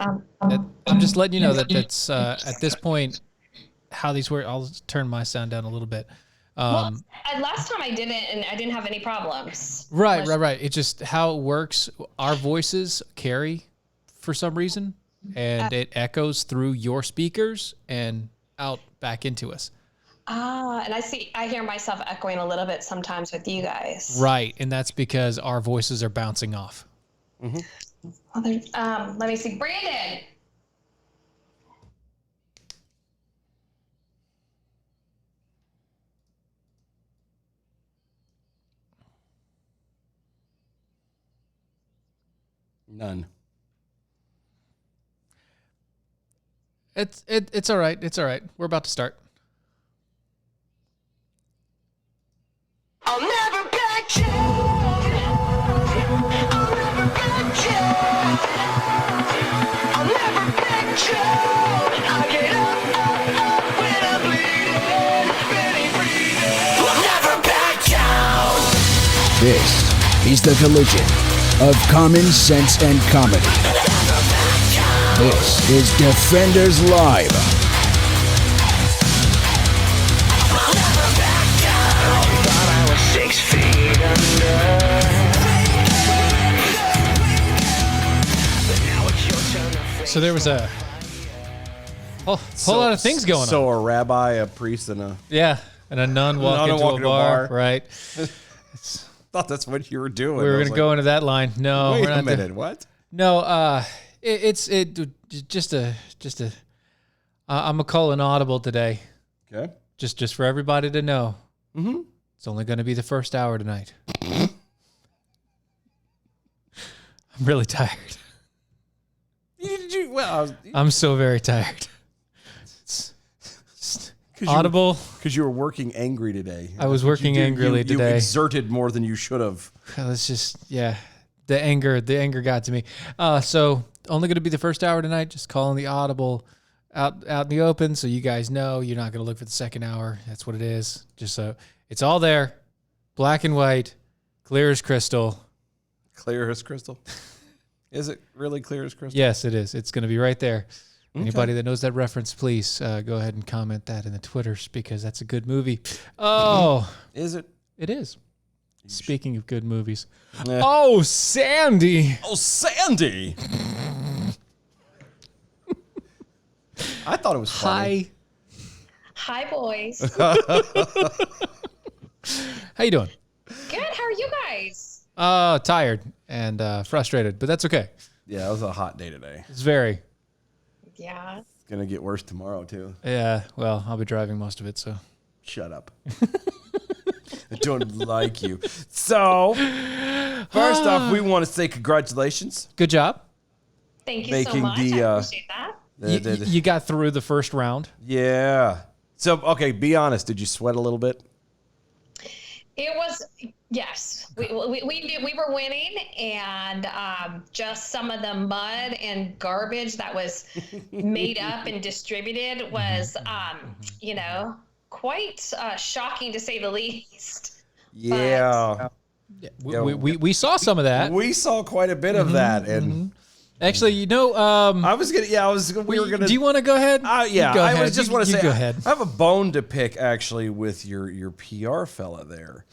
I'm just letting you know that that's at this point how these work. I'll turn my sound down a little bit. Well, last time I didn't, and I didn't have any problems. Right. It's just how it works. Our voices carry for some reason, and it echoes through your speakers and out back into us. And I hear myself echoing a little bit sometimes with you guys. Right, and that's because our voices are bouncing off. Mm-hmm. Well, let me see. Brandon! None. It's all right. It's all right. We're about to start. I'll never back down. I'll never back down. I'll never back down. I get up when I'm bleeding, ready, breathing. I'll never back down. This is the collision of common sense and comedy. This is Defenders Live. Thought I was 6 feet under. So there was a whole lot of things going on. So a rabbi, a priest, and a... Yeah, and a nun walk into a bar. Right. Thought that's what you were doing. We were going to go into that line. No, wait we're not a minute. What? No, it's just a I'm gonna call an audible today. Okay. Just for everybody to know. Mm-hmm. It's only going to be the first hour tonight. I'm really tired. I'm so very tired. Audible. Because you were working angry today. I was working angrily today. You exerted more than you should have. Let's just, the anger got to me. So only going to be the first hour tonight. Just calling the audible out in the open, so you guys know you're not going to look for the second hour. That's what it is. Just so it's all there, black and white, clear as crystal. Clear as crystal. Is it really clear as crystal? Yes, it is. It's going to be right there. Okay. Anybody that knows that reference, please go ahead and comment that in the Twitters because that's a good movie. Oh, is it? It is. Speaking of good movies. Yeah. Oh, Sandy. Oh, Sandy. I thought it was funny. Hi, boys. How you doing? Good. How are you guys? Tired and frustrated, but that's okay. Yeah, it was a hot day today. It's very. Yeah. It's going to get worse tomorrow, too. Yeah, well, I'll be driving most of it, so. Shut up. I don't like you. So, first off, we want to say congratulations. Good job. Thank you so much. I appreciate that. You got through the first round. Yeah. So, okay, be honest. Did you sweat a little bit? It was, yes. We were winning, and just some of the mud and garbage that was made up and distributed was, quite shocking to say the least. Yeah. We saw some of that. We saw quite a bit of that, and actually, I was gonna. Yeah, we were gonna. Do you want to go ahead? Yeah, go I ahead. was just want to say. Go ahead. I have a bone to pick actually with your PR fella there,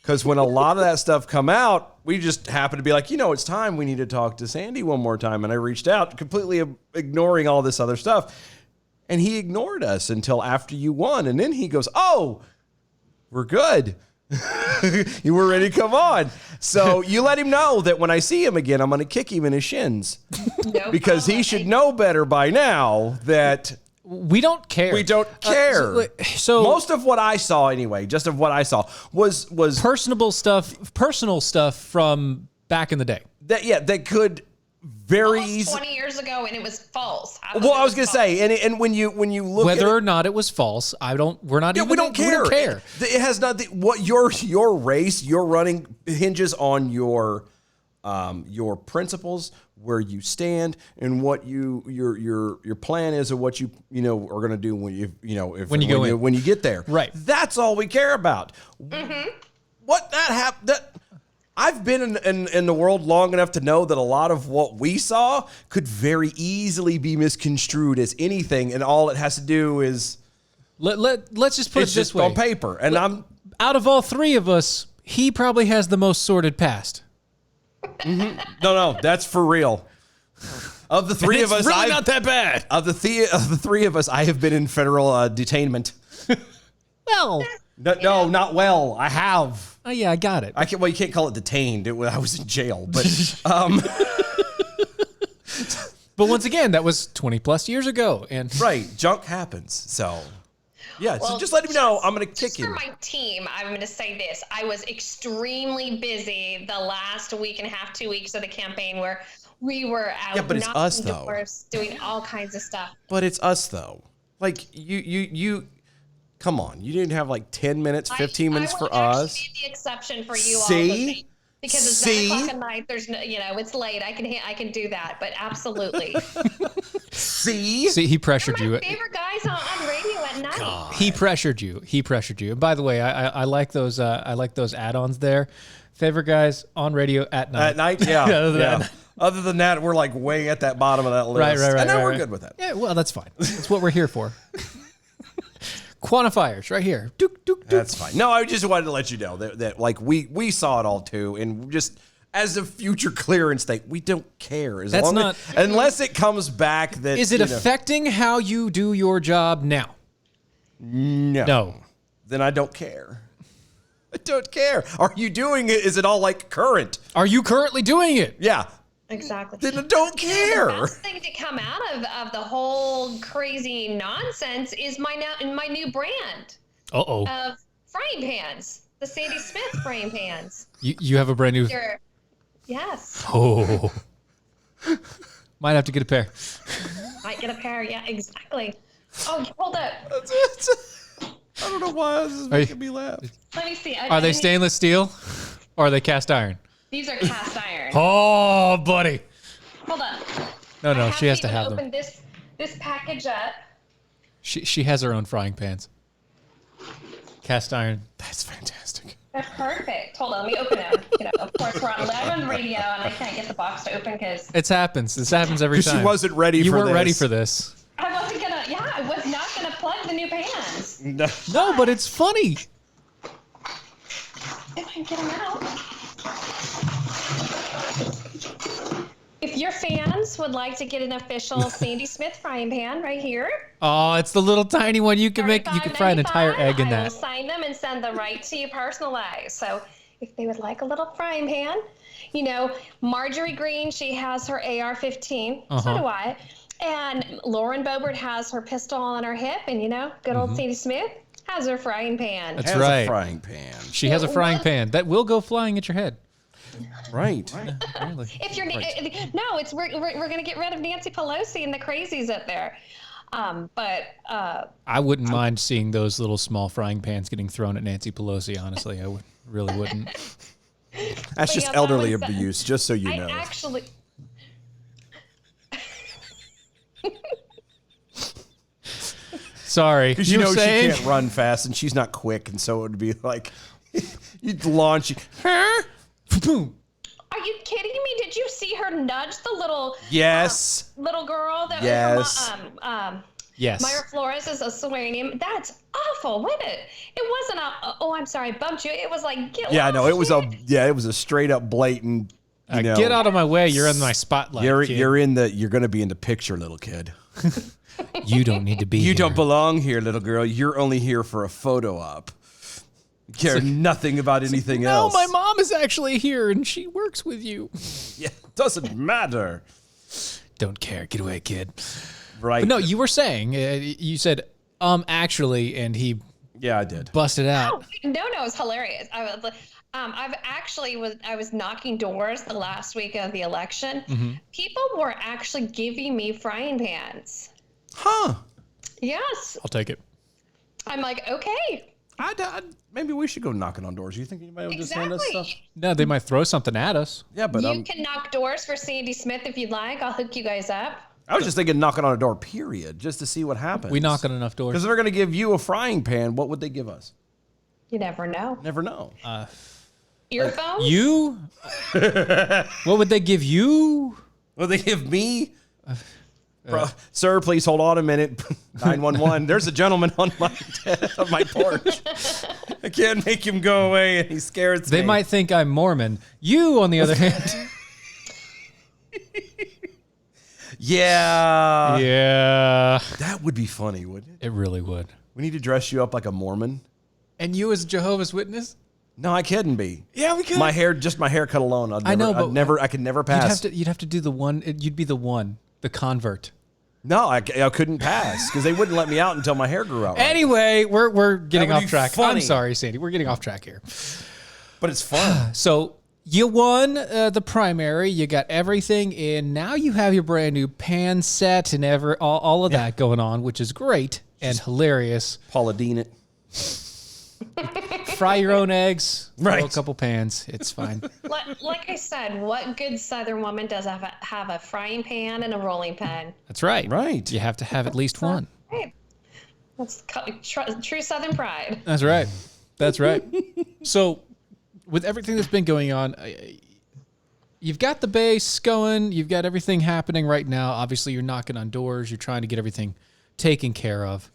because when a lot of that stuff come out, we just happen to be like, it's time. We need to talk to Sandy one more time, and I reached out, completely ignoring all this other stuff. And he ignored us until after you won. And then he goes, "Oh, we're good. You were ready to come on." So you let him know that when I see him again, I'm going to kick him in his shins. Because he should know better by now that we don't care. We don't care. So most of what I saw anyway, just of what I saw was personal stuff from back in the day. That could very easily 20 years ago, and it was false. Well, I was going to say, and when you look whether at or not it was false, we don't care. We don't care. It has nothing. What your race, your running hinges on your principles, where you stand, and what your plan is, or what you are going to do when you get there. Right. That's all we care about. Mm-hmm. What that happened. I've been in the world long enough to know that a lot of what we saw could very easily be misconstrued as anything, and all it has to do is Let's just put it's it this just way. on paper. And Out of all three of us, he probably has the most sordid past. no, that's for real. Of the three of us, really not that bad. Of the three of us, I have been in federal detainment. Well, No, not well. I have. oh yeah, I got it. Well, you can't call it detained. I was in jail, but But once again, that was 20 plus years ago, and right, junk happens. So yeah, so Well, just let me know. I'm gonna kick Just you. for my team, I'm going to say this. I was extremely busy the last week and a half, 2 weeks of the campaign where we were out Yeah, but it's knocking us, though. doors, doing all kinds of stuff. But it's us though. Like you. Come on, you didn't have like 10 minutes, 15 minutes I for would actually us. be the exception for you all. See? Because it's See? 9 o'clock at night. There's no, it's late. I can do that. But absolutely. See? see, he pressured My you. favorite guys on radio at night. He pressured you. He pressured you. And by the way, I like those. I like those add-ons there. Favorite guys on radio at night. At night, yeah. Other than yeah. that. Other than that, we're like way at that bottom of that list. Right. And then right, we're right. good with that. Yeah, well, that's fine. That's what we're here for. Quantifiers right here. Dook, dook, dook. That's fine. No, I just wanted to let you know that like we saw it all too, and just as a future clearance thing, we don't care as That's long not- as, unless it comes back that Is it you know, affecting how you do your job now? No. then I don't care. I don't care. Are you doing it? Is it all like current? Are you currently doing it? Yeah. Exactly. Then I don't The care. best thing to come out of the whole crazy nonsense is my new brand Uh-oh. of frying pans, the Sandy Smith frying pans. You have a brand new... Yes, Oh. Might have to get a pair. might get a pair. Yeah, exactly. Oh, hold up. I don't know why this is Are you- making me laugh. Let me see. Are they stainless steel or are they cast iron? These are cast iron. Oh, buddy. Hold up. No, I she has to even have them. open this package up. She has her own frying pans. Cast iron. That's fantastic. They're perfect. Hold on, let me open them. Of course, we're on radio, and I can't get the box to open because It happens. This happens every 'Cause she time. wasn't ready You for weren't ready this. for this. I wasn't gonna. Yeah, I was not gonna plug the new pans. No. No, but it's funny. If I can get them out. If your fans would like to get an official Sandy Smith frying pan right here, Oh, it's the little tiny one. You can fry an entire egg in I will that. sign them and send them right to you personalized. So if they would like a little frying pan, Marjorie Green, she has her AR-15. So do I. And Lauren Boebert has her pistol on her hip, and good old Sandy Smith has her frying pan. That's Has right. a frying pan. She has a frying pan that will go flying at your head. Right. Really. If you're no, it's we're gonna get rid of Nancy Pelosi and the crazies up there. I wouldn't mind seeing those little small frying pans getting thrown at Nancy Pelosi. Honestly, I really wouldn't. That's just yes, I elderly was- abuse, just so you I know. actually. Sorry, Because you were know saying? she can't run fast and she's not quick, and so it would be like you'd launch. Boom. Are you kidding me? Did you see her nudge the little Yes. little girl that Yes. Yes. Myra Flores is swearing him? That's awful, wasn't it? It wasn't I'm sorry, I bumped you. It was like Yeah, no, it was a straight up blatant. Get out of my way! You're in my spotlight. You're kid. you're gonna be in the picture, little kid. You don't need to be. You here. don't belong here, little girl. You're only here for a photo op. You care nothing about anything No, else. my mom is actually here and she works with you. Yeah, doesn't matter. Don't care. Get away, kid. Right. But no, you were saying, you said, actually, and he Yeah, I did. busted out. No, it's hilarious. I was knocking doors the last week of the election. Mm-hmm. People were actually giving me frying pans. Huh. Yes. I'll take it. I'm like, okay. Maybe we should go knocking on doors. You think anybody will just hand us stuff? Exactly. No, they might throw something at us. Yeah, but You can knock doors for Sandy Smith if you'd like. I'll hook you guys up. I was just thinking knocking on a door, period, just to see what happens. We knock on enough doors. Because if they're going to give you a frying pan, what would they give us? You never know. Never know. Earphones? You? What would they give you? Will they give me? Sir, please hold on a minute. 911. There's a gentleman on my porch. I can't make him go away, and he scares me. They might think I'm Mormon. You, on the other hand. Yeah. Yeah. That would be funny, wouldn't it? It really would. We need to dress you up like a Mormon. And you as Jehovah's Witness? No, I couldn't be. Yeah, we could. My haircut alone. I could never pass. You'd have to do the one. You'd be the one, the convert. No, I couldn't pass because they wouldn't let me out until my hair grew out. Right. Anyway, we're getting That would off be track. funny. I'm sorry, Sandy. We're getting off track here. But it's fun. So you won the primary. You got everything in. Now you have your brand new pan set and all of that going on, which is great and hilarious. Paula Deen it. Fry your own eggs. Right. Throw a couple pans. It's fine. Like I said, what good Southern woman does have a frying pan and a rolling pin? That's right. Right. You have to have at least one. Right. That's true Southern pride. That's right. That's right. So, with everything that's been going on, you've got the base going. You've got everything happening right now. Obviously, you're knocking on doors. You're trying to get everything taken care of.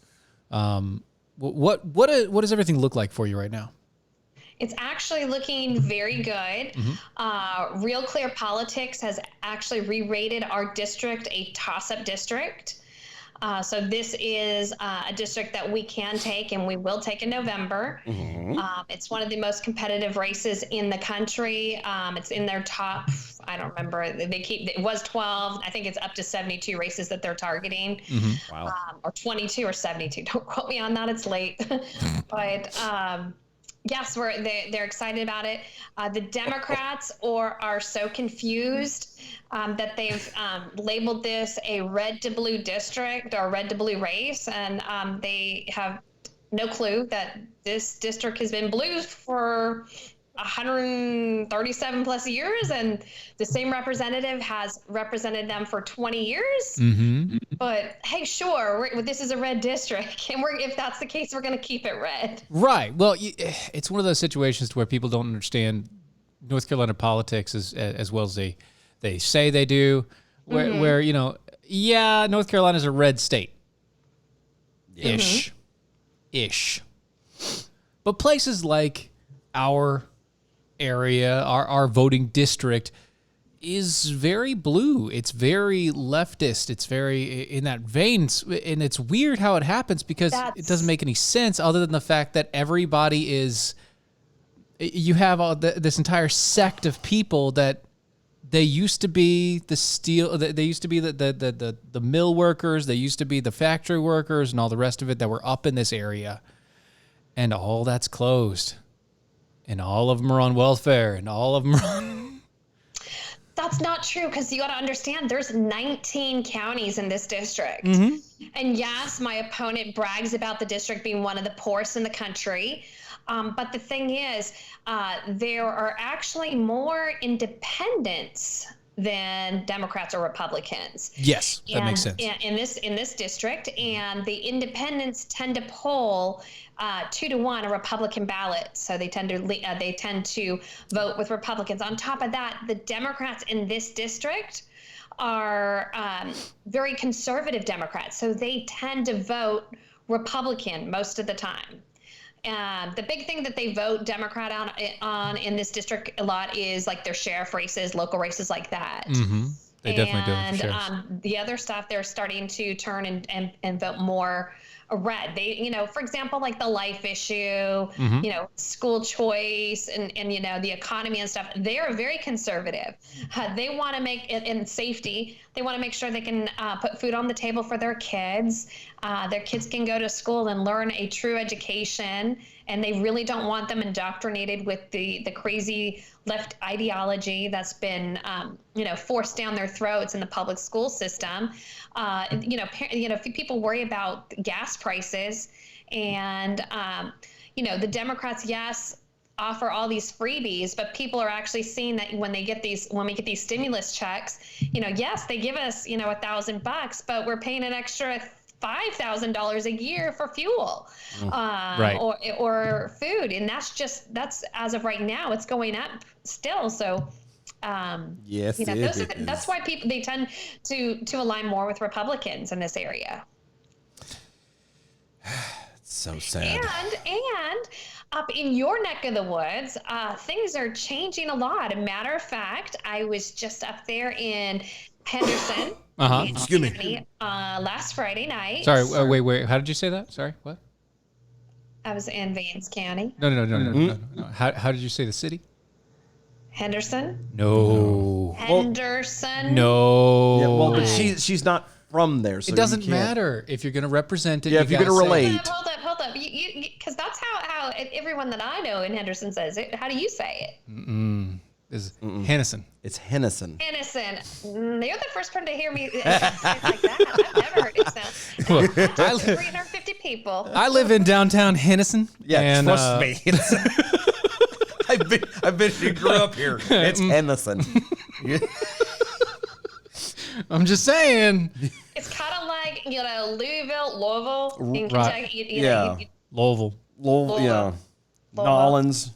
What does everything look like for you right now? It's actually looking very good. Real Clear Politics has actually re-rated our district a toss-up district. So this is a district that we can take and we will take in November. It's one of the most competitive races in the country. It's in their top, I don't remember, it was 12. I think it's up to 72 races that they're targeting. Wow. Or 22 or 72. Don't quote me on that. It's late. But yes, they're excited about it. The Democrats are so confused that they've labeled this a red to blue district or red to blue race, and they have no clue that this district has been blue for 137 plus years, and the same representative has represented them for 20 years. But hey, sure, this is a red district, and if that's the case, we're going to keep it red. Right. Well, it's one of those situations where people don't understand North Carolina politics as well as they say they do. Where North Carolina's a red state. Ish. But places like our area, our voting district, is very blue. It's very leftist. It's very in that vein. And it's weird how it happens because it doesn't make any sense other than the fact that everybody is, you have this entire sect of people that they used to be the steel, they used to be the mill workers, they used to be the factory workers and all the rest of it that were up in this area. And all that's closed. And all of them are on welfare, and all of them are on... That's not true, because you got to understand there's 19 counties in this district. And yes, my opponent brags about the district being one of the poorest in the country. But the thing is, there are actually more independents than Democrats or Republicans. Yes, that makes sense. In this district, and the independents tend to poll 2-1 a Republican ballot, so they tend to vote with Republicans. On top of that, the Democrats in this district are very conservative Democrats, so they tend to vote Republican most of the time. The big thing that they vote Democrat on in this district a lot is like their sheriff races, local races like that. They definitely do. And the other stuff, they're starting to turn and vote more red. They, for example, like the life issue, school choice and the economy and stuff. They are very conservative. They want to make it in safety. They want to make sure they can put food on the table for their kids. Their kids can go to school and learn a true education. And they really don't want them indoctrinated with the crazy left ideology that's been, forced down their throats in the public school system. People worry about gas prices, and the Democrats, yes, offer all these freebies, but people are actually seeing that when we get these stimulus checks, yes, they give us $1,000, but we're paying an extra $5,000 a year for fuel, Right. or food, and that's as of right now. It's going up still. So, Yes, you know, it that's is. why they tend to align more with Republicans in this area. It's so sad. And up in your neck of the woods, things are changing a lot. A matter of fact, I was just up there in Henderson, Excuse me. County, last Friday night. Sorry, wait. How did you say that? Sorry, what? I was in Vance County, No. How did you say the city? Henderson. No. Henderson. No. Yeah, well, but she's not from there, so It doesn't you can't- matter if you're going to represent it. Yeah, if you're gotta gonna say it. relate. Hold up. Because that's how everyone that I know in Henderson says it. How do you say it? Is Hennison. It's Hennison. Innocent. You're the first person to hear me say it like that. I've never heard it sound. Well, I 350 people. I live in downtown Hennison. Yeah, and, trust me. I've been. You grew up here. It's Hennison. I'm just saying. It's kind of like, Louisville in Right. Kentucky. Yeah. Louisville. Yeah. Nolans.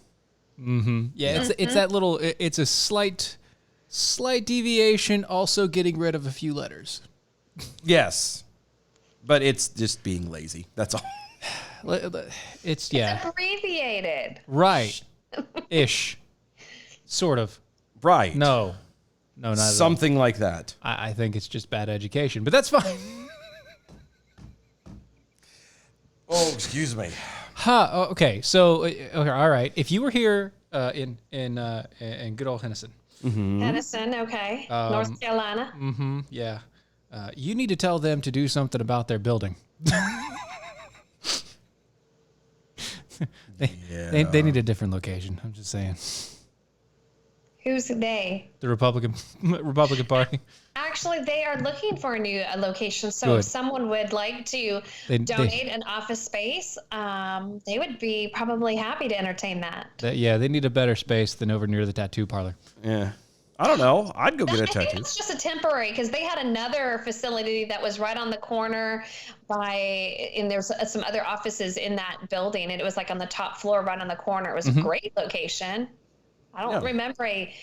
Yeah, it's that little. It's a slight deviation. Also, getting rid of a few letters. Yes, but it's just being lazy. That's all. It's yeah, Abbreviated. right, ish, sort of. Right. No, not at all. Something like that. I think it's just bad education, but that's fine. Oh, excuse me. Okay, so okay, all right. If you were here in good old Hennison, Edison, okay. North Carolina. yeah, you need to tell them to do something about their building. They need a different location. I'm just saying. Who's they? The Republican Party. Actually, they are looking for a new location. So Good. if someone would like to They- donate an office space, they would be probably happy to entertain that. They need a better space than over near the tattoo parlor. Yeah. I don't know. I'd go get a I think tattoo. it's just a temporary because they had another facility that was right on the corner and there's some other offices in that building, and it was like on the top floor, right on the corner. It was a great location. I don't Yeah. remember a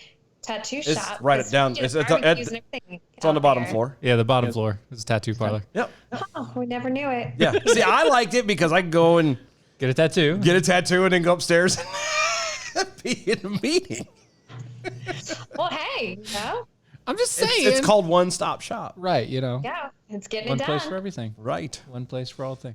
tattoo It's shop. right because down- we did it's at- barbecues and everything It's on the out bottom there. floor. Yeah, the bottom floor is a tattoo parlor. Yep. Oh, we never knew it. Yeah. See, I liked it because I can go and Get a tattoo. get a tattoo and then go upstairs and be in a meeting. Well, hey, I'm just saying. It's called One Stop Shop. right. yeah, it's getting One it place for done. everything. Right. One place for all things.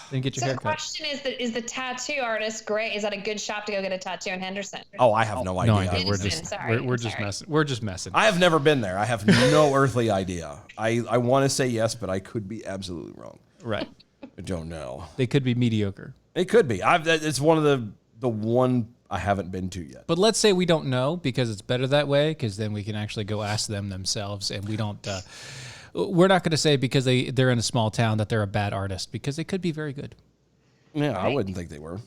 Then get your So the haircut. question is the tattoo artist great? Is that a good shop to go get a tattoo in Henderson? Oh, I have no idea. No idea. We're Innocent, just sorry, we're I'm just sorry. messing. We're just messing. I have never been there. I have no earthly idea. I want to say yes, but I could be absolutely wrong. right. I don't know. They could be mediocre. It could be. It's one of the one I haven't been to yet. But let's say we don't know because it's better that way because then we can actually go ask them themselves and we don't. We're not going to say because they're in a small town that they're a bad artist because they could be very good. Yeah, I wouldn't think they were.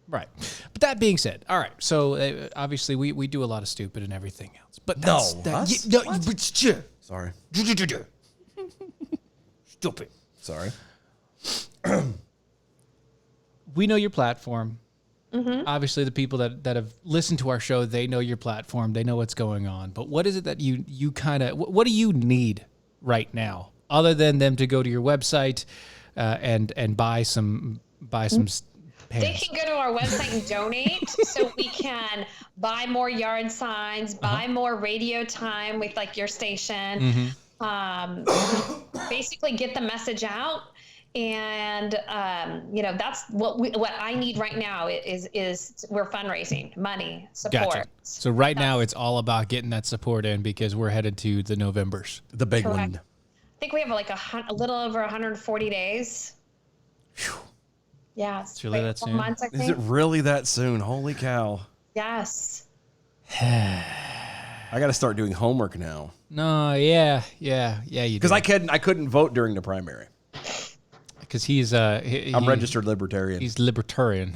Right. But that being said, all right. So obviously we do a lot of stupid and everything else. But that's, us? Sorry. Stupid. Sorry. We know your platform. Obviously, the people that have listened to our show, they know your platform. They know what's going on. But what is it that you kind of what do you need right now, other than them to go to your website and buy some pants? They can go to our website and donate so we can buy more yard signs, buy more radio time with like your station, basically get the message out. And that's what I need right now is we're fundraising money support. Gotcha. So right now it's all about getting that support in because we're headed to the Novembers. The big Correct. one. I think we have like a little over 140 days. Yeah, it's really like that 4 soon? months, I think. Is it really that soon? Holy cow. Yes. I got to start doing homework now. No, yeah, you Because I couldn't vote during the primary. because he's I'm registered libertarian. He's libertarian.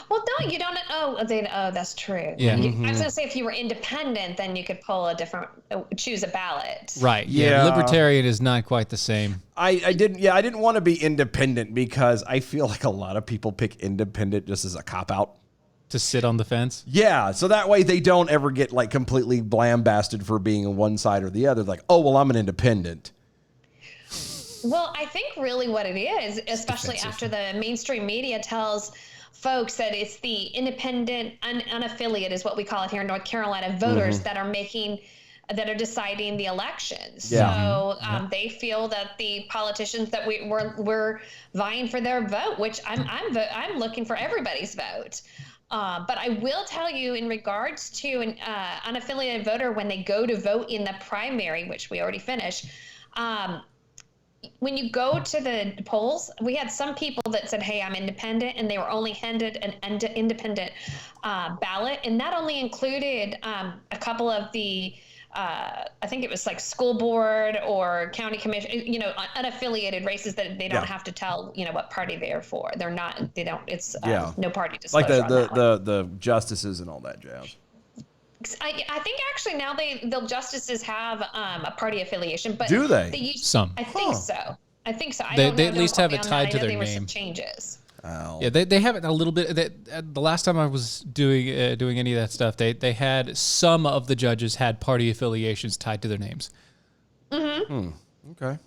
Well, no, you don't. Oh, that's true. Yeah. I was gonna say if you were independent, then you could pull a different, choose a ballot. Right. Yeah. Libertarian is not quite the same. I didn't want to be independent because I feel like a lot of people pick independent just as a cop out. To sit on the fence. Yeah, so that way they don't ever get like completely lambasted for being on one side or the other. Like, oh well, I'm an independent. Well, I think really what it is, especially after the mainstream media tells folks that it's the independent, unaffiliated is what we call it here in North Carolina, voters that are deciding the elections. Yeah. So they feel that the politicians that we're vying for their vote, which I'm looking for everybody's vote. But I will tell you, in regards to an unaffiliated voter, when they go to vote in the primary, which we already finished, when you go to the polls, we had some people that said, hey, I'm independent, and they were only handed an independent ballot. And that only included a couple of the I think it was like school board or county commission, unaffiliated races that they don't have to tell, what party they're for. It's no party disclosure. Like on that one. the justices and all that jazz. I think actually now the justices have a party affiliation, but do they? use Some. I think so. I think so. They at least have it tied to their name. Some changes. Oh. Yeah, they have it a little bit. The last time I was doing any of that stuff, they had some of the judges had party affiliations tied to their names. Okay.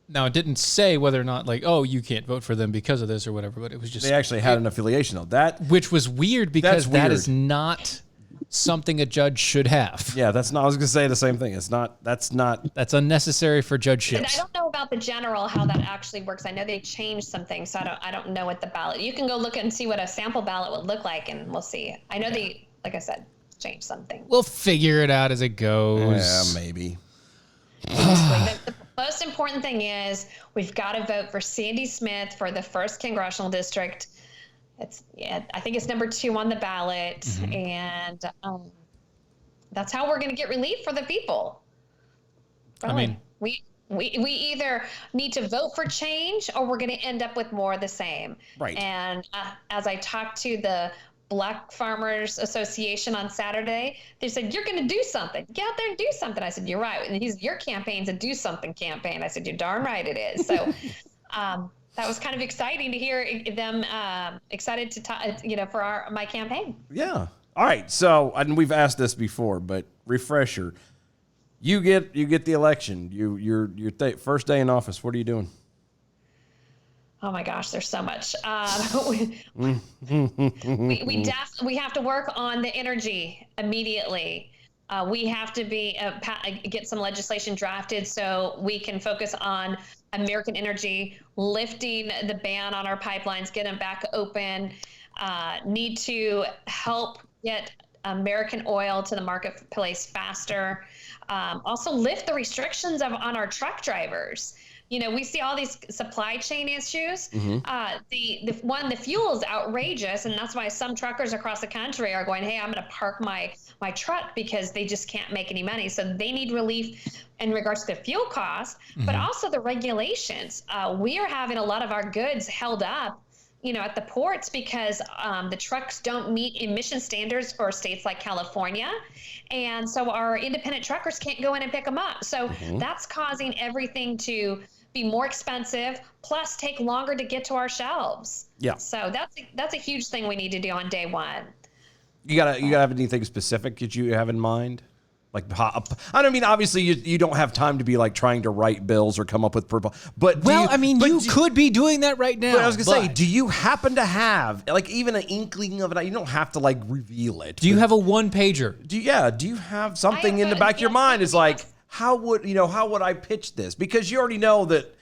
Now it didn't say whether or not like, oh, you can't vote for them because of this or whatever, but it was just They actually had an affiliation though. which was weird because That's that is weird. not something a judge should have. Yeah, that's not. I was gonna say the same thing. That's not. That's unnecessary for And I judgeships. don't know about the general how that actually works. I know they changed some things, so I don't know what the ballot. You can go look and see what a sample ballot would look like, and we'll see. I know they, like I said, changed something. We'll figure it out as it goes. Yeah, maybe. The most important thing is we've got to vote for Sandy Smith for the 1st congressional district. I think it's number 2 on the ballot, and that's how we're going to get relief for the people. Really. I mean, we either need to vote for change or we're going to end up with more of the same. Right. And as I talked to the Black Farmers Association on Saturday, they said, you're going to do something. Get out there and do something. I said, you're right. And your campaign's a do something campaign. I said, you're darn right it is. So that was kind of exciting to hear them excited to talk, for my campaign. Yeah. All right. So, and we've asked this before, but refresher. You get the election. Your first day in office. What are you doing? Oh my gosh, there's so much. We have to work on the energy immediately. We have to get some legislation drafted so we can focus on American energy, lifting the ban on our pipelines, get them back open. Need to help get American oil to the marketplace faster. Also lift the restrictions on our truck drivers. We see all these supply chain issues. The fuel is outrageous, and that's why some truckers across the country are going, hey, I'm going to park my truck because they just can't make any money. So they need relief in regards to the fuel costs, but also the regulations. We are having a lot of our goods held up, at the ports because the trucks don't meet emission standards for states like California. And so our independent truckers can't go in and pick them up. So that's causing everything to be more expensive, plus take longer to get to our shelves. Yeah. So that's a huge thing we need to do on day one. You gotta have anything specific that you have in mind? Like, I don't mean, obviously you don't have time to be like trying to write bills or come up with purple, but you could be doing that right now. But I was gonna say, do you happen to have like even an inkling of it? You don't have to like reveal it. Do you have a one pager? Do you have something in the back of your mind? Is like, how would I pitch this? Because you already know that,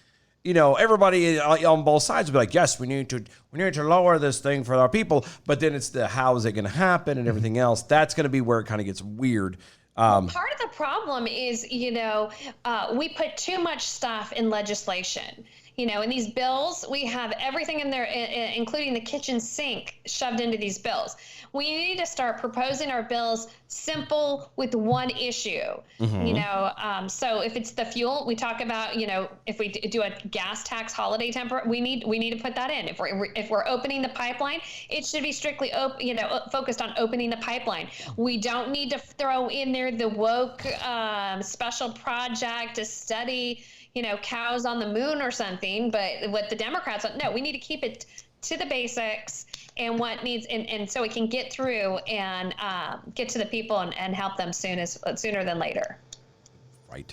everybody on both sides would be like, yes, we need to lower this thing for our people. But then it's the how is it going to happen and everything else. That's going to be where it kind of gets weird. Part of the problem is, we put too much stuff in legislation. In these bills, we have everything in there, including the kitchen sink, shoved into these bills. We need to start proposing our bills simple with one issue. So if it's the fuel, we talk about, if we do a gas tax holiday temper, we need to put that in. If we're opening the pipeline, it should be strictly focused on opening the pipeline. We don't need to throw in there the woke special project to study cows on the moon or something, but what the Democrats want, no, we need to keep it to the basics and what needs, and so we can get through and get to the people and help them sooner than later. Right.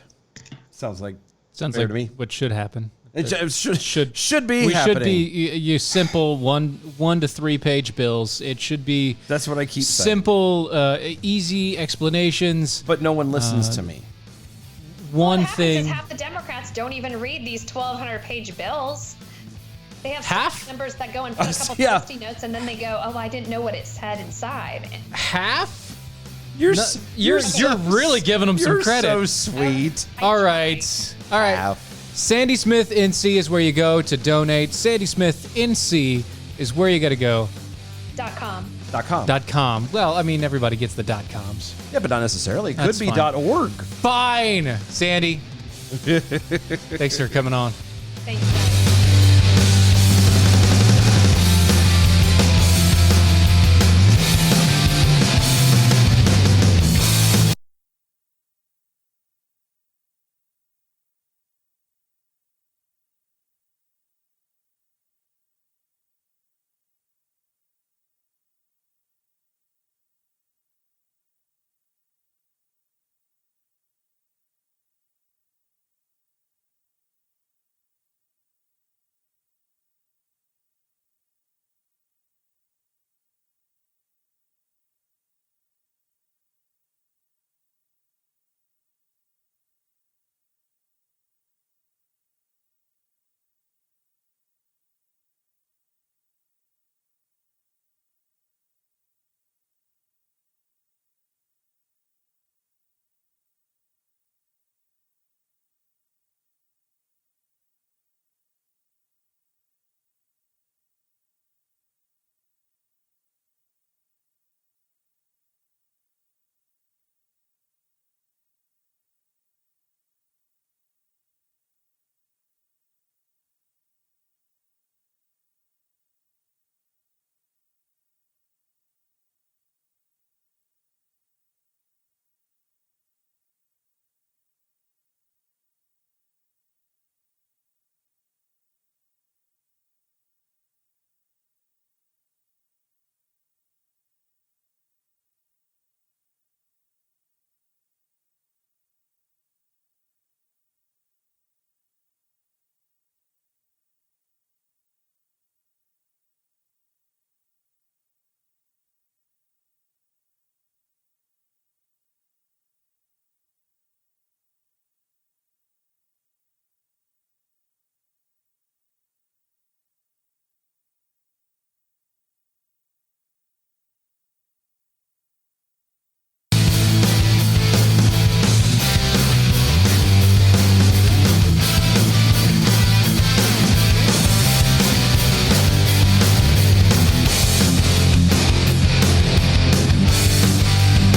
Sounds like to me. What should happen. It should be we happening. should be you simple 1 to 3 page bills. It should be That's what I keep saying. simple, easy explanations. But no one listens to me. One What happens thing. is half the Democrats don't even read these 1,200-page bills. They have Half? numbers that go and put a couple yeah. sticky notes, and then they go, "Oh, I didn't know what it said inside." Half? You're You're really giving them some you're credit. so sweet. All right. Sandy Smith NC is where you go to donate. Sandy Smith NC is where you got to go. .com. .com. Well, I mean, everybody gets the .coms. Yeah, but not necessarily. It That's could be fine. .org. Fine, Sandy. Thanks for coming on. Thank you, guys.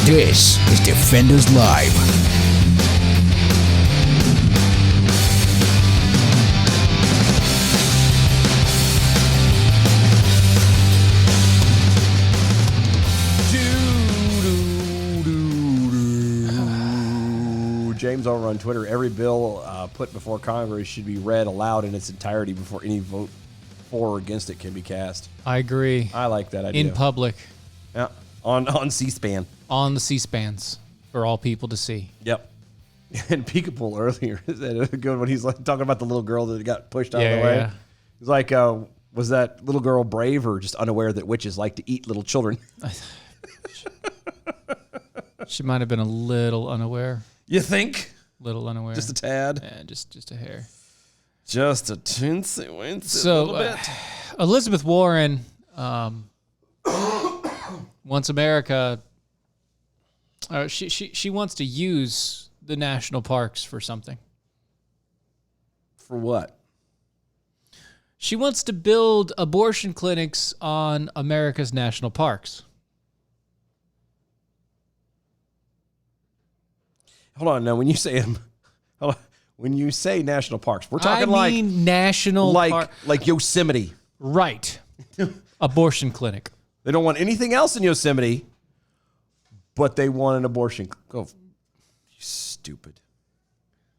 This is Defenders Live. James over on Twitter, every bill put before Congress should be read aloud in its entirety before any vote for or against it can be cast. I agree. I like that idea. In public, Yeah. On C-SPAN. on the C-SPANs for all people to see. Yep. And Peekaboo earlier said a good one. He's like talking about the little girl that got pushed out of the way. Yeah. He's like, was that little girl brave or just unaware that witches like to eat little children? She might have been a little unaware. You think? Little unaware. Just a tad? Yeah, just a hair. Just a teensy weensy So, little bit. Elizabeth Warren wants America. She wants to use the national parks for something. For what? She wants to build abortion clinics on America's national parks. Hold on. Now, when you say national parks, we're talking national park. like Yosemite. Right. Abortion clinic. They don't want anything else in Yosemite, but they want an abortion. Go, you stupid.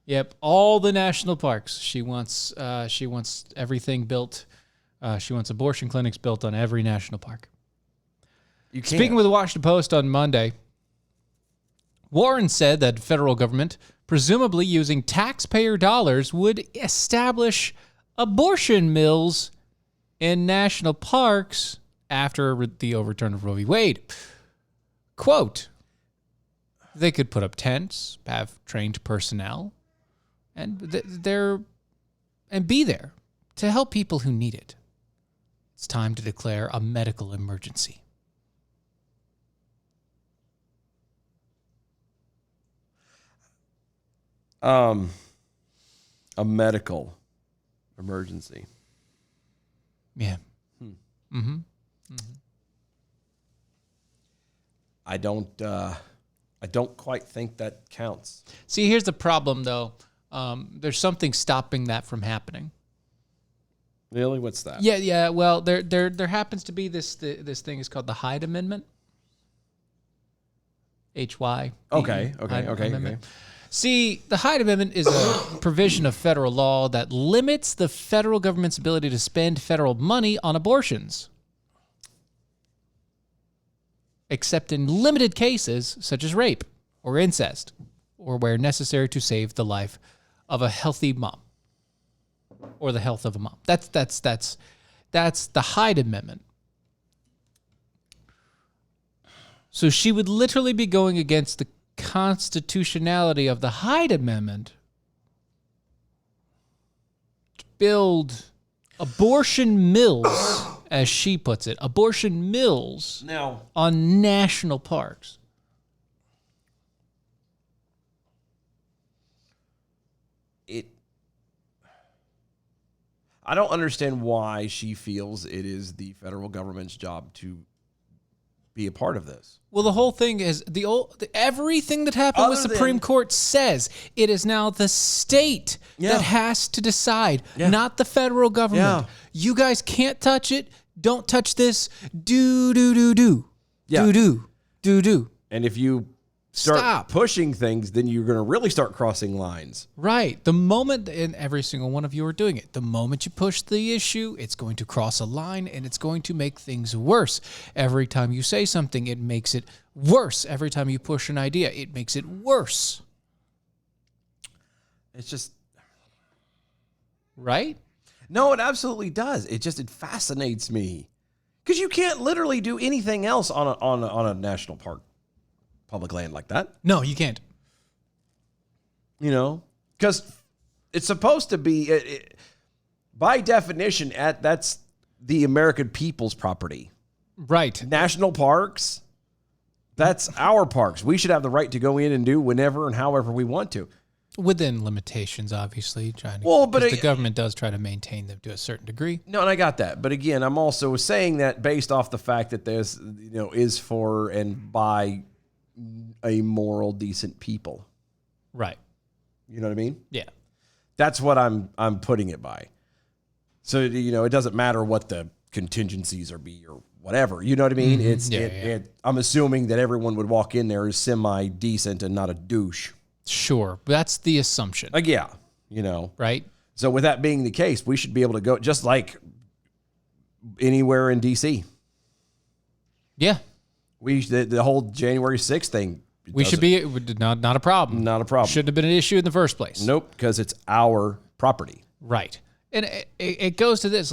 Yep, all the national parks. She wants everything built. She wants abortion clinics built on every national park. You can't. Speaking with the Washington Post on Monday, Warren said that federal government, presumably using taxpayer dollars, would establish abortion mills in national parks after the overturn of Roe v. Wade. Quote, they could put up tents, have trained personnel, and be there to help people who need it. It's time to declare a medical emergency. A medical emergency. Yeah. Mm-hmm. I don't quite think that counts. See, here's the problem, though. There's something stopping that from happening. Really? What's that? Yeah. Well, there happens to be this thing is called the Hyde Amendment. HY. Okay. See, the Hyde Amendment is a provision of federal law that limits the federal government's ability to spend federal money on abortions, except in limited cases such as rape or incest, or where necessary to save the life of a healthy mom or the health of a mom. That's the Hyde Amendment. So she would literally be going against the constitutionality of the Hyde Amendment to build abortion mills, as she puts it, abortion mills Now, on national parks. I don't understand why she feels it is the federal government's job to be a part of this. Well, the whole thing is everything that happened with Supreme Court says it is now the state that has to decide, not the federal government. You guys can't touch it. Don't touch this. Do. And if you start pushing things, then you're going to really start crossing lines. Right. The moment, and every single one of you are doing it, the moment you push the issue, it's going to cross a line and it's going to make things worse. Every time you say something, it makes it worse. Every time you push an idea, it makes it worse. It's just... Right? No, it absolutely does. It fascinates me. Because you can't literally do anything else on a national park, public land like that. No, you can't. You know, because it's supposed to be, by definition, that's the American people's property. Right. National parks, that's our parks. We should have the right to go in and do whenever and however we want to. Within limitations, obviously. The government does try to maintain them to a certain degree. No, and I got that. But again, I'm also saying that based off the fact that there's, is for and by a moral, decent people. Right. You know what I mean? Yeah. That's what I'm putting it by. So, it doesn't matter what the contingencies or whatever. You know what I mean? Mm-hmm. I'm assuming that everyone would walk in there as semi-decent and not a douche. Sure. That's the assumption. Yeah. Right? So with that being the case, we should be able to go just like anywhere in D.C. Yeah. The whole January 6th thing. We should be not a problem. Not a problem. Shouldn't have been an issue in the first place. Nope, because it's our property. Right. And it goes to this.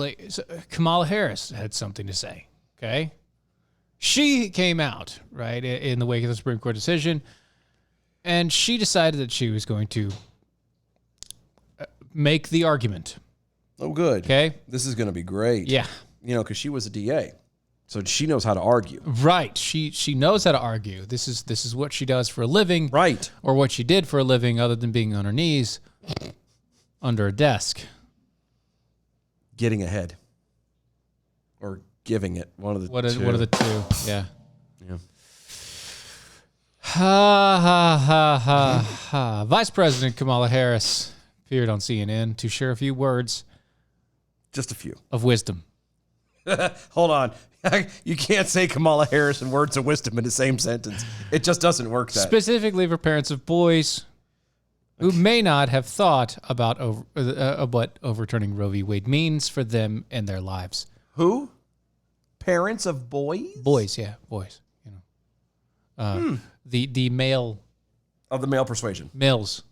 Kamala Harris had something to say. Okay. She came out, right, in the wake of the Supreme Court decision, and she decided that she was going to make the argument. Oh, good. Okay. This is going to be great. Yeah. Because she was a DA. So she knows how to argue. Right. She knows how to argue. This is what she does for a living. Right. Or what she did for a living other than being on her knees under a desk. getting ahead or giving it. One of the What two. are the two? Yeah. Yeah. Ha ha ha ha ha. Vice President Kamala Harris appeared on CNN to share a few words Just a few. of wisdom. Hold on. You can't say Kamala Harris and words of wisdom in the same sentence. It just doesn't work that. Specifically for parents of boys who may not have thought about what overturning Roe v. Wade means for them and their lives. Who? Parents of boys? Boys, yeah, boys. You know, the male Of the male persuasion. males,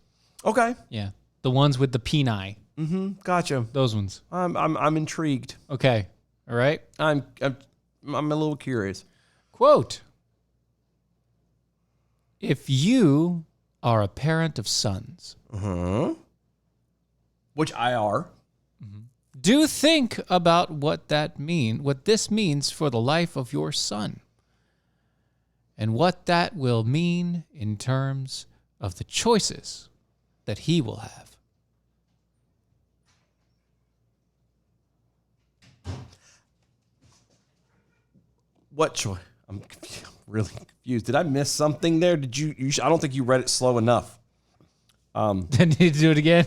Okay. yeah, the ones with the peni, Gotcha. those ones. I'm intrigued. Okay, all right. I'm a little curious. Quote: If you are a parent of sons, Which I are. do think about what this means for the life of your son, and what that will mean in terms of the choices that he will have. What choice? I'm really confused. Did I miss something there? Did you I don't think you read it slow enough. Then you need to do it again.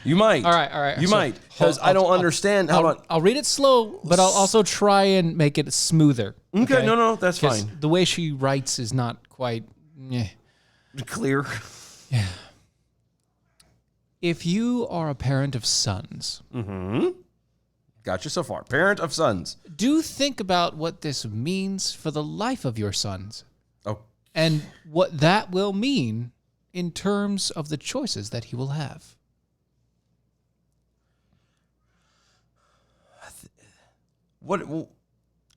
You might. All right. You So, might. Because I don't understand. Hold on. I'll read it slow, but I'll also try and make it smoother. Okay, no, that's 'Cause fine. the way she writes is not quite. Clear. If you are a parent of sons, Got you so far. Parent of sons. do think about what this means for the life of your sons Oh, and what that will mean in terms of the choices that he will have. what?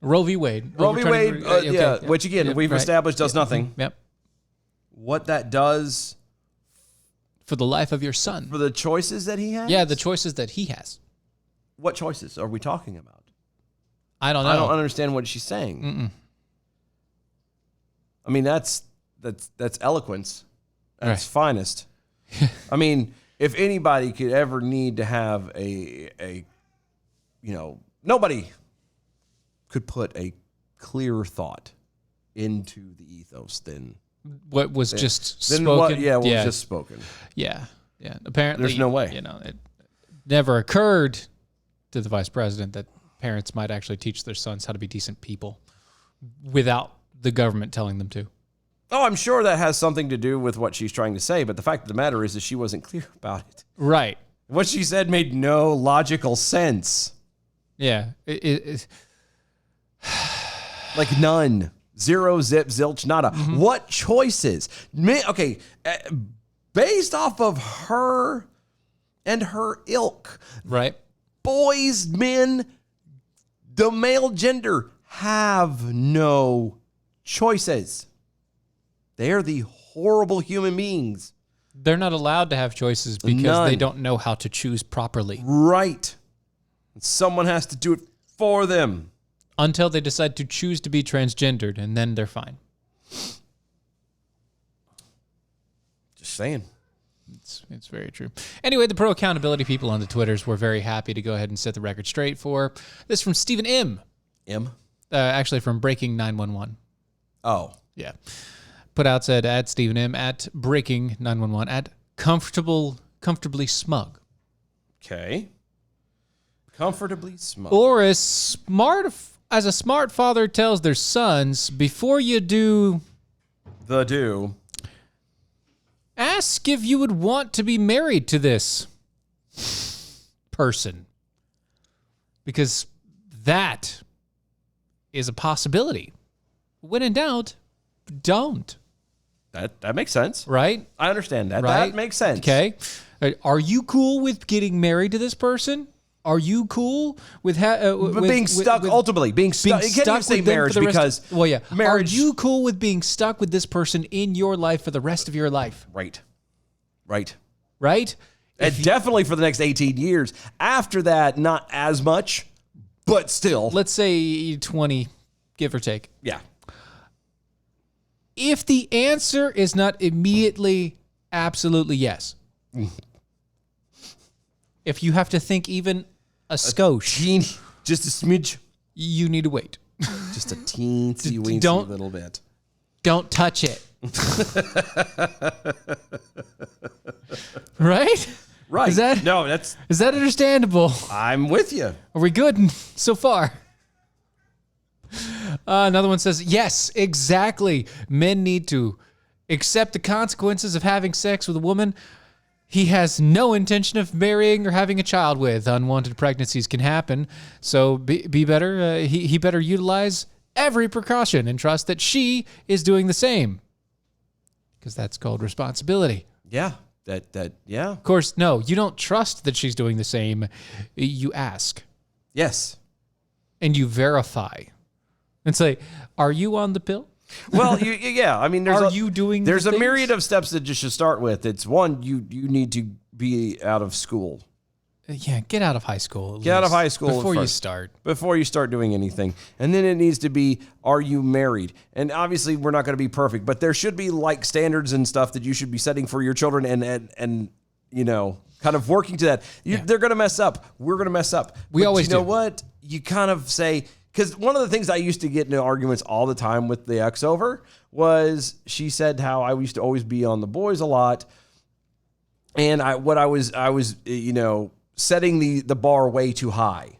Roe v. Wade. Roe v. Wade. Okay, Yeah. Which again, we've right. established does nothing. Yep. What that does For the life of your son. for the choices that he has. Yeah, the choices that he has. What choices are we talking about? I don't know. I don't understand what she's saying. I mean, that's eloquence at its finest. I mean, if anybody could ever need to have nobody could put a clear thought into the ethos than What was just than spoken. what was just spoken. Yeah. Apparently, There's no way. It never occurred to the vice president that parents might actually teach their sons how to be decent people without the government telling them to. Oh, I'm sure that has something to do with what she's trying to say, but the fact of the matter is that she wasn't clear about it. Right. What she said made no logical sense. Yeah. Like none. Zero, zip, zilch, nada. What choices? Okay, based off of her and her ilk, Right. boys, men, the male gender have no choices. They are the horrible human beings. They're not allowed to have choices because None. they don't know how to choose properly Right. And someone has to do it for them. until they decide to choose to be transgendered, and then they're fine. Just saying. It's very true. Anyway, the pro accountability people on the Twitters were very happy to go ahead and set the record straight for this from Stephen M. M? Actually from Breaking 911. Oh. Yeah. Put out said at Stephen M. at Breaking 911 at comfortably smug. Okay. Comfortably smug. Or as a smart father tells their sons, before you do, ask if you would want to be married to this person. Because that is a possibility. When in doubt, don't. That makes sense. Right? I understand that. Right? That makes sense. Okay. Are you cool with getting married to this person? Are you cool with Being stuck, ultimately, being stuck. You can't even say marriage because marriage. Are you cool with being stuck with this person in your life for the rest of your life? Right. Right? And definitely for the next 18 years. After that, not as much, but still. Let's say 20, give or take. Yeah. If the answer is not immediately absolutely yes, if you have to think even A skosh. Teeny, just a smidge. You need to wait. Just a teensy weensy don't- little bit. Don't touch it. Right? Right. Is that understandable? I'm with you. Are we good so far? Another one says, yes, exactly. Men need to accept the consequences of having sex with a woman he has no intention of marrying or having a child with. Unwanted pregnancies can happen. So be better. He better utilize every precaution and trust that she is doing the same. Because that's called responsibility. Yeah. Yeah. Of course, no, you don't trust that she's doing the same. You ask Yes. and you verify. And say, are you on the pill? Well, yeah. I mean, there's a myriad of steps that you should start with. It's one, you need to be out of school. Yeah, get out of high school. Get out of high school before you first. start. Before you start doing anything. And then it needs to be, are you married? And obviously we're not going to be perfect, but there should be like standards and stuff that you should be setting for your children and you know, kind of working to that. They're going to mess up. We're going to mess up. We always you know do. what? You kind of say, because one of the things I used to get into arguments all the time with the ex over was she said how I used to always be on the boys a lot. And I was, you know, setting the bar way too high,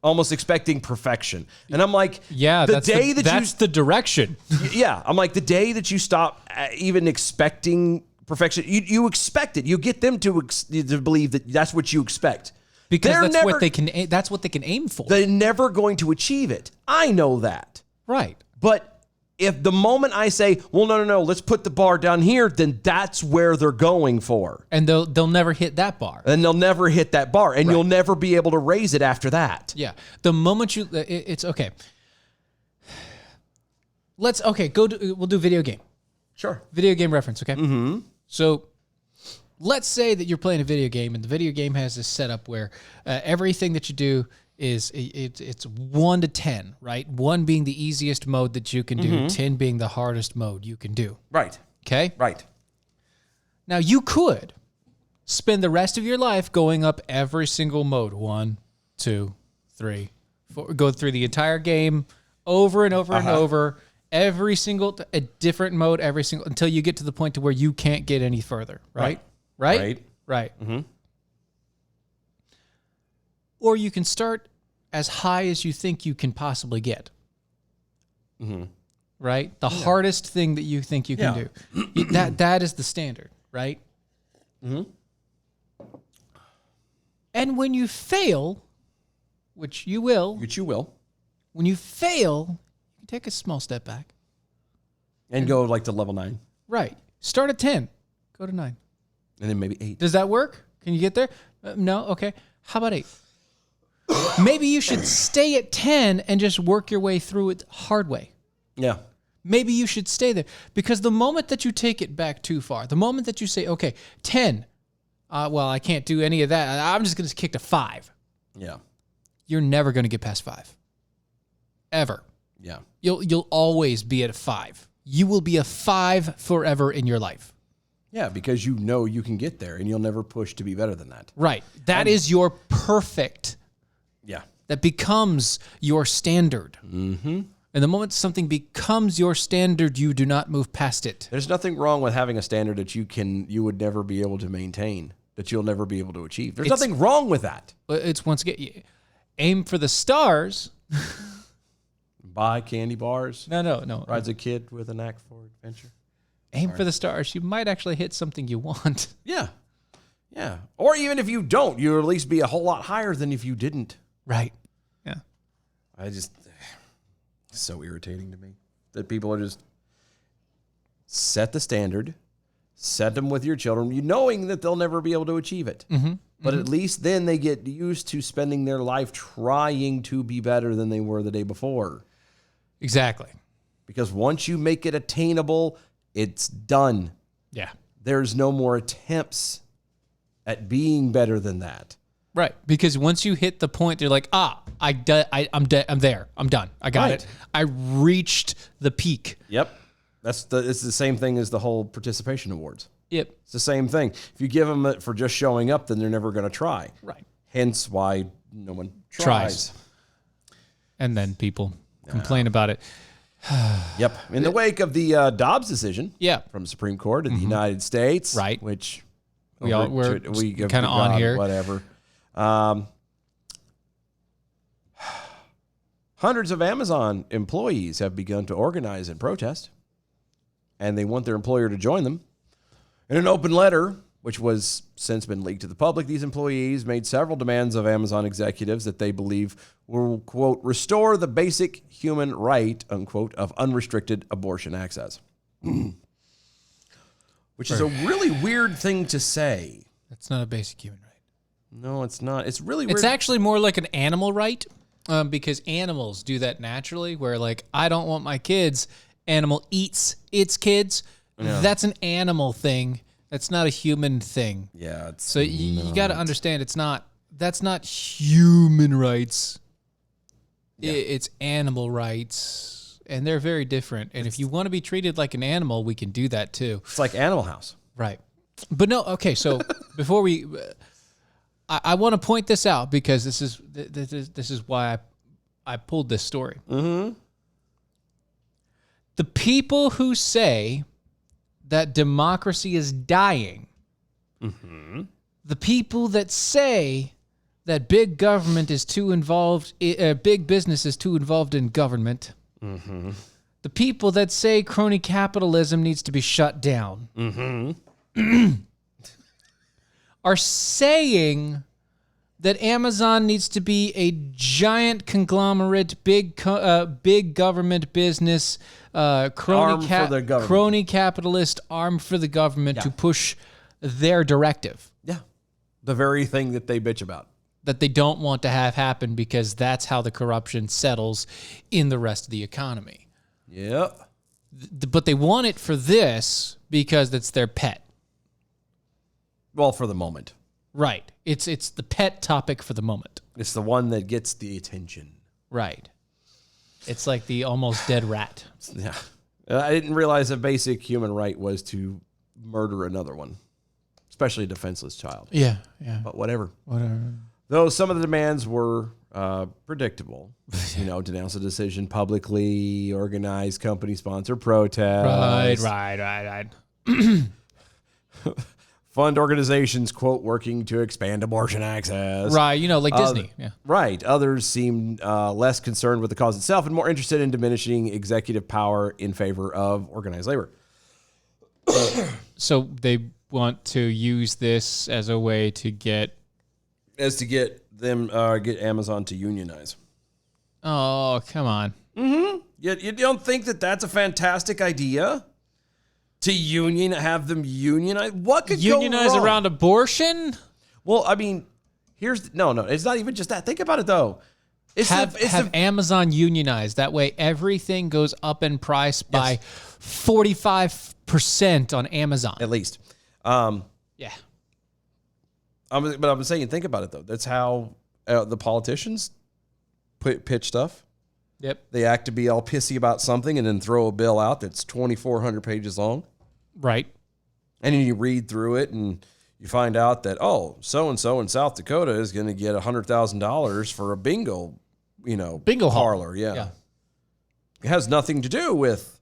almost expecting perfection. And I'm like, Yeah, that's the direction. yeah, I'm like, the day that you stop even expecting perfection, you expect it. You get them to believe that that's what you expect. Because that's what they can aim for. They're never going to achieve it. I know that. Right. But if the moment I say, well, no, let's put the bar down here, then that's where they're going for. And they'll never hit that bar. And they'll never hit that bar. And you'll never be able to raise it after that. Yeah. The moment it's okay. We'll do video game. Sure. Video game reference, okay? Mm-hmm. So let's say that you're playing a video game and the video game has this setup where everything that you do is it's 1 to 10, right? 1 being the easiest mode that you can do, 10 being the hardest mode you can do. Right. Okay? Right. Now you could spend the rest of your life going up every single mode. 1, 2, 3, 4. Go through the entire game over and over and over. Every single a different mode, until you get to the point to where you can't get any further. Right? Right. Mm-hmm. Or you can start as high as you think you can possibly get. Mm-hmm. Right? The hardest thing that you think you can do. That is the standard, right? Mm-hmm. And when you fail, which you will, when you fail, you take a small step back. And go like to level 9. Right. Start at 10. Go to 9. And then maybe 8. Does that work? Can you get there? No? Okay. How about 8? Maybe you should stay at 10 and just work your way through it hard way. Yeah. Maybe you should stay there. Because the moment that you take it back too far, the moment that you say, okay, 10, well, I can't do any of that. I'm just going to kick to 5. Yeah. You're never going to get past 5. Ever. Yeah. You'll always be at a 5. You will be a 5 forever in your life. Yeah, because you know you can get there and you'll never push to be better than that. Right. That is your perfect. Yeah. That becomes your standard. Mm-hmm. And the moment something becomes your standard, you do not move past it. There's nothing wrong with having a standard that you would never be able to maintain, that you'll never be able to achieve. There's nothing wrong with that. It's once again, aim for the stars. Buy candy bars. No. Rides a kid with a knack for adventure. Aim for the stars. You might actually hit something you want. Yeah. Yeah. Or even if you don't, you'll at least be a whole lot higher than if you didn't. Right. Yeah. It's so irritating to me that people are just set the standard, set them with your children, you knowing that they'll never be able to achieve it. Mm-hmm. But at least then they get used to spending their life trying to be better than they were the day before. Exactly. Because once you make it attainable, it's done. Yeah. There's no more attempts at being better than that. Right. Because once you hit the point, you're like, I'm there. I'm done. I got it. I reached the peak. Yep. It's the same thing as the whole participation awards. Yep. It's the same thing. If you give them it for just showing up, then they're never going to try. Right. Hence why no one Tries. And then people complain about it. Yep. In the wake of the Dobbs decision Yeah. from the Supreme Court of the United States, Right. which We're kinda on here. Whatever. Hundreds of Amazon employees have begun to organize and protest, and they want their employer to join them. In an open letter, which was since been leaked to the public, these employees made several demands of Amazon executives that they believe will, quote, restore the basic human right, unquote, of unrestricted abortion access. Which is a really weird thing to say. That's not a basic human right. No, it's not. It's really weird. It's actually more like an animal right, because animals do that naturally, where like, I don't want my kids, animal eats its kids. Yeah. That's an animal thing. That's not a human thing. Yeah. It's So you got to understand, that's not human rights. It's animal rights, and they're very different. And if you want to be treated like an animal, we can do that too. It's like Animal House. Right. But no, okay, so before we I want to point this out because this is why I pulled this story. Mm-hmm. The people who say that democracy is dying, the people that say that big government is too involved, big business is too involved in government, the people that say crony capitalism needs to be shut down, are saying that Amazon needs to be a giant conglomerate, big government business, crony capitalist arm for the government to push their directive. Yeah. The very thing that they bitch about. That they don't want to have happen because that's how the corruption settles in the rest of the economy. Yep. But they want it for this because it's their pet. Well, for the moment. Right. It's the pet topic for the moment. It's the one that gets the attention. Right. It's like the almost dead rat. Yeah. I didn't realize a basic human right was to murder another one, especially a defenseless child. Yeah. But whatever. Whatever. Though some of the demands were predictable, denounce the decision publicly, organize company-sponsored protests. Right. Fund organizations, quote, working to expand abortion access. Right, like Disney. Yeah. Right. Others seem less concerned with the cause itself and more interested in diminishing executive power in favor of organized labor. So they want to use this as a way to get get Amazon to unionize. Oh, come on. Mm-hmm. You don't think that that's a fantastic idea? To have them unionize? What could unionize go wrong? around abortion? Well, I mean, no, it's not even just that. Think about it though. Have Amazon unionize. That way everything goes up in price by 45% on Amazon. At least. Yeah. But I'm saying, think about it though. That's how the politicians pitch stuff. Yep. They act to be all pissy about something and then throw a bill out that's 2,400 pages long. Right. And then you read through it and you find out that, so-and-so in South Dakota is going to get $100,000 for a bingo parlor. Yeah. It has nothing to do with,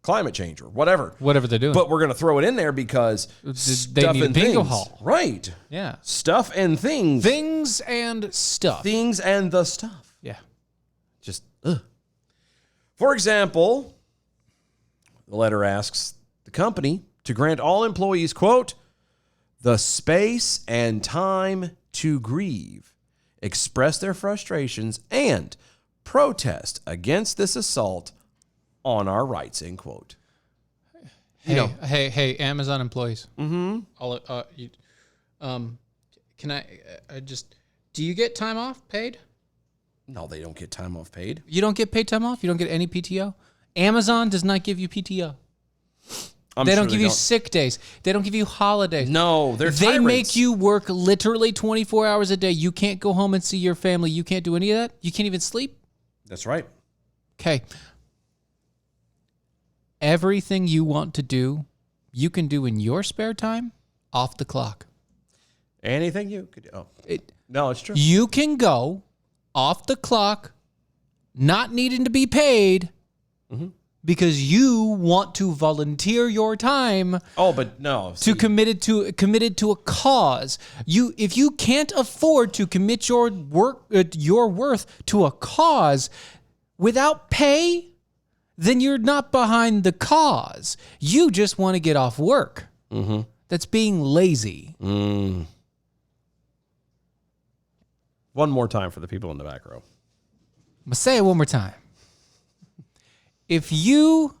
climate change or whatever. Whatever they're doing. But we're going to throw it in there because they need a bingo hall. Right. Yeah. Stuff and things. Things and stuff. Things and the stuff. Yeah. Just, For example, the letter asks the company to grant all employees, quote, the space and time to grieve, express their frustrations, and protest against this assault on our rights, end quote. Hey, Amazon employees. Mm-hmm. Can I do you get time off paid? No, they don't get time off paid. You don't get paid time off? You don't get any PTO? Amazon does not give you PTO. They don't give you sick days. They don't give you holidays. No, they tyrants. Make you work literally 24 hours a day. You can't go home and see your family. You can't do any of that. You can't even sleep. That's right. Okay. Everything you want to do, you can do in your spare time off the clock. Anything you could do. Oh. No, it's true. You can go off the clock, not needing to be paid, because you want to volunteer your time Oh, but no. to committed to a cause. If you can't afford to commit your worth to a cause without pay, then you're not behind the cause. You just want to get off work. That's being lazy. One more time for the people in the back row. I'm going to say it one more time. If you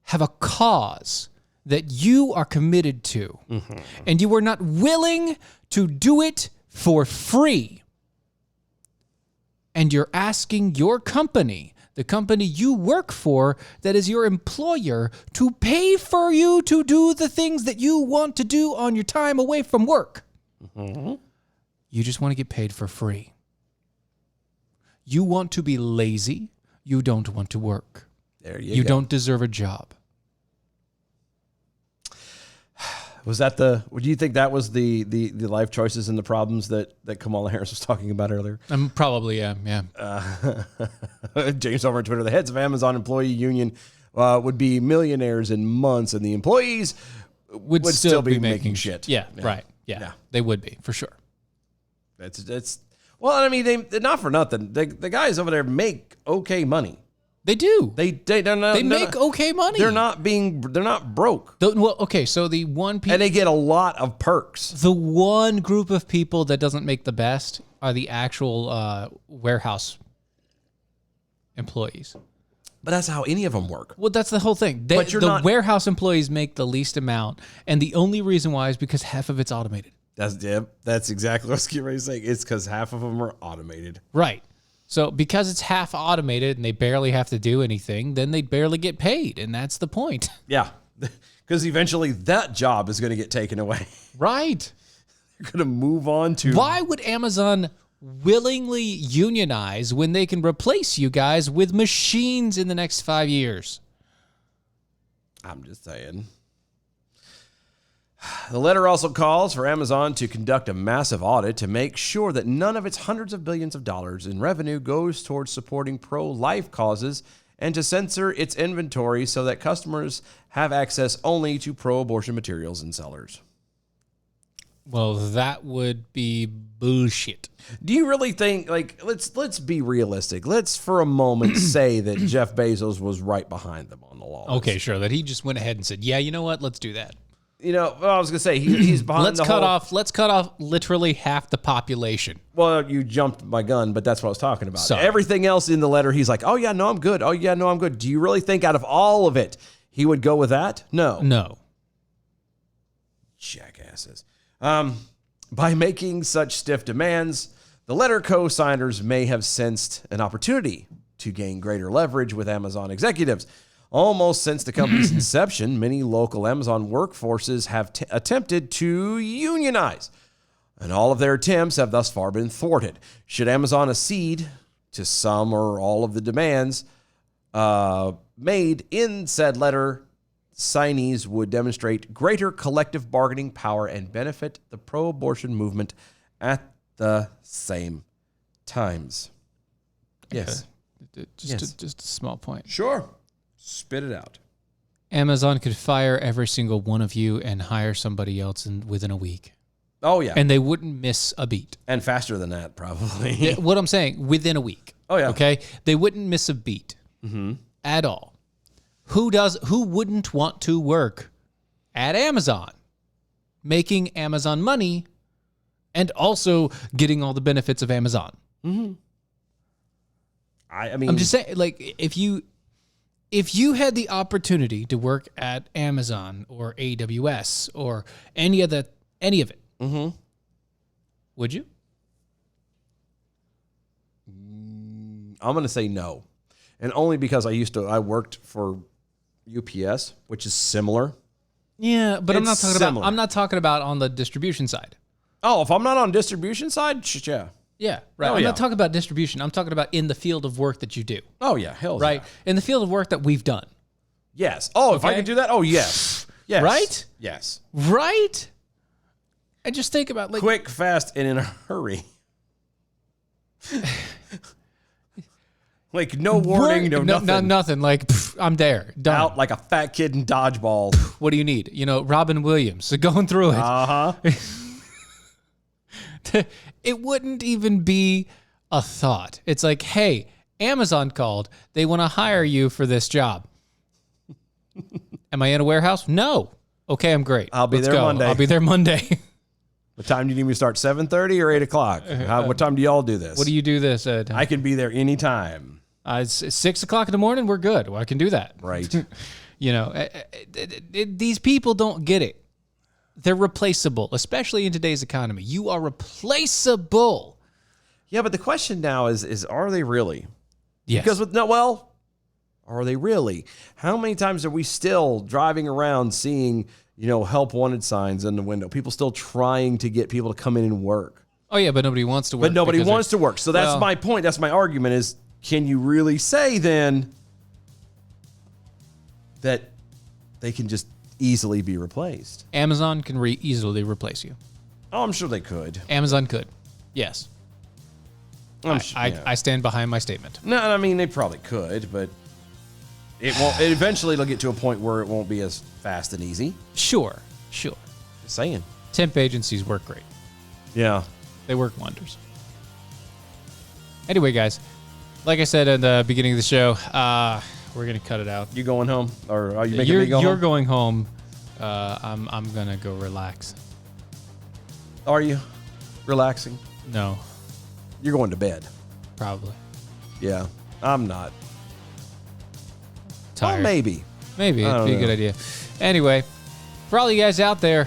have a cause that you are committed to, and you are not willing to do it for free, and you're asking your company, the company you work for, that is your employer, to pay for you to do the things that you want to do on your time away from work, you just want to get paid for free. You want to be lazy. You don't want to work. There You go. don't deserve a job. Was that do you think that was the life choices and the problems that Kamala Harris was talking about earlier? Probably, yeah. James over on Twitter, the heads of Amazon employee union would be millionaires in months, and the employees would still be making shit. Yeah, right. Yeah, they would be, for sure. That's well, I mean, they not for nothing. The guys over there make okay money. They do. They make okay money. They're not broke. Well, okay, so the one And they get a lot of perks. the one group of people that doesn't make the best are the actual warehouse employees. But that's how any of them work. Well, that's the whole thing. But you're the not- warehouse employees make the least amount, and the only reason why is because half of it's automated. That's exactly what I was getting ready to say. It's because half of them are automated. Right. So because it's half automated and they barely have to do anything, then they barely get paid, and that's the point. Yeah, because eventually that job is going to get taken away. Right. You're going to move on to... Why would Amazon willingly unionize when they can replace you guys with machines in the next 5 years? I'm just saying. The letter also calls for Amazon to conduct a massive audit to make sure that none of its hundreds of billions of dollars in revenue goes towards supporting pro-life causes, and to censor its inventory so that customers have access only to pro-abortion materials and sellers. Well, that would be bullshit. Do you really think, like, let's be realistic. Let's for a moment say that Jeff Bezos was right behind them on the law. Okay, sure. That he just went ahead and said, yeah, you know what? Let's do that. You know, well, I was going to say, he's behind Let's the cut whole... off literally half the population. Well, you jumped my gun, but that's what I was talking about. Sorry. Everything else in the letter, he's like, oh, yeah, no, I'm good. Oh, yeah, no, I'm good. Do you really think out of all of it, he would go with that? No. No. Jackasses. By making such stiff demands, the letter co-signers may have sensed an opportunity to gain greater leverage with Amazon executives. Almost since the company's inception, many local Amazon workforces have attempted to unionize, and all of their attempts have thus far been thwarted. Should Amazon accede to some or all of the demands made in said letter, signees would demonstrate greater collective bargaining power and benefit the pro-abortion movement at the same times. Yes. Just a small point. Sure. Spit it out. Amazon could fire every single one of you and hire somebody else within a week. Oh, yeah. And they wouldn't miss a beat. And faster than that, probably. Yeah, what I'm saying, within a week. Oh, yeah. Okay? They wouldn't miss a beat at all. Who wouldn't want to work at Amazon, making Amazon money and also getting all the benefits of Amazon? I mean, I'm just saying, like, if you had the opportunity to work at Amazon or AWS or any of it, would you? I'm going to say no. And only because I worked for UPS, which is similar. Yeah, but I'm It's not talking about on the distribution side. Oh, if I'm not on distribution side, yeah. Yeah, right. Oh, I'm yeah. not talking about distribution. I'm talking about in the field of work that you do. Oh, yeah. Hell Right? yeah. In the field of work that we've done. Yes. Oh, if I Okay. could do that? Oh, yes. Yes. Right? Yes. Right? And just think about like quick, fast, and in a hurry. Like no warning, no nothing. nothing. Like I'm there, done. Out like a fat kid in dodgeball. What do you need? You know, Robin Williams going through it. It wouldn't even be a thought. It's like, hey, Amazon called. They want to hire you for this job. Am I in a warehouse? No. Okay, I'm great. I'll be Let's there go. Monday. I'll be there Monday. What time do you need me to start? 7:30 or 8 o'clock? What time do y'all do this? What do you do this at? I can be there anytime. It's 6 o'clock in the morning. We're good. Well, I can do that. Right. You know, these people don't get it. They're replaceable, especially in today's economy. You are replaceable. Yeah, but the question now is are they really? Yes. Because are they really? How many times are we still driving around seeing, help wanted signs in the window? People still trying to get people to come in and work. Oh, yeah, but nobody wants to work. But nobody wants to work. So that's my point. That's my argument is, can you really say then that they can just easily be replaced? Amazon can easily replace you. Oh, I'm sure they could. Amazon could. Yes. I'm sure, I stand behind my statement. No, I mean, they probably could, but it won't. Eventually, it'll get to a point where it won't be as fast and easy. Sure. Just saying. Temp agencies work great. Yeah. They work wonders. Anyway, guys, like I said at the beginning of the show, we're going to cut it out. You going home? Or are you making me go home? You're going home. I'm going to go relax. Are you relaxing? No, You're going to bed. probably. Yeah. I'm not. Tired. Well, maybe. Maybe I it'd don't be a know. good idea. Anyway, for all you guys out there,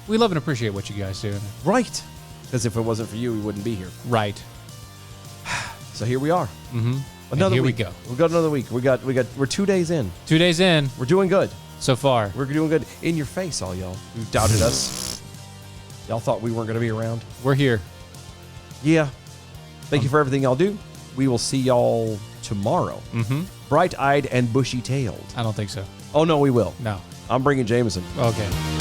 we love and appreciate what you guys do. Right. Because if it wasn't for you, we wouldn't be here. Right. So here we are. Mm-hmm. Another here week. we go. We've got another week. We're 2 days in. 2 days in We're doing good. so far. We're doing good. In your face, all y'all who doubted us. Y'all thought we weren't going to be around. We're here. Yeah. Thank you for everything y'all do. We will see y'all tomorrow. Mm-hmm. Bright-eyed and bushy-tailed. I don't think so. Oh, no, we will. No. I'm bringing Jameson. Okay.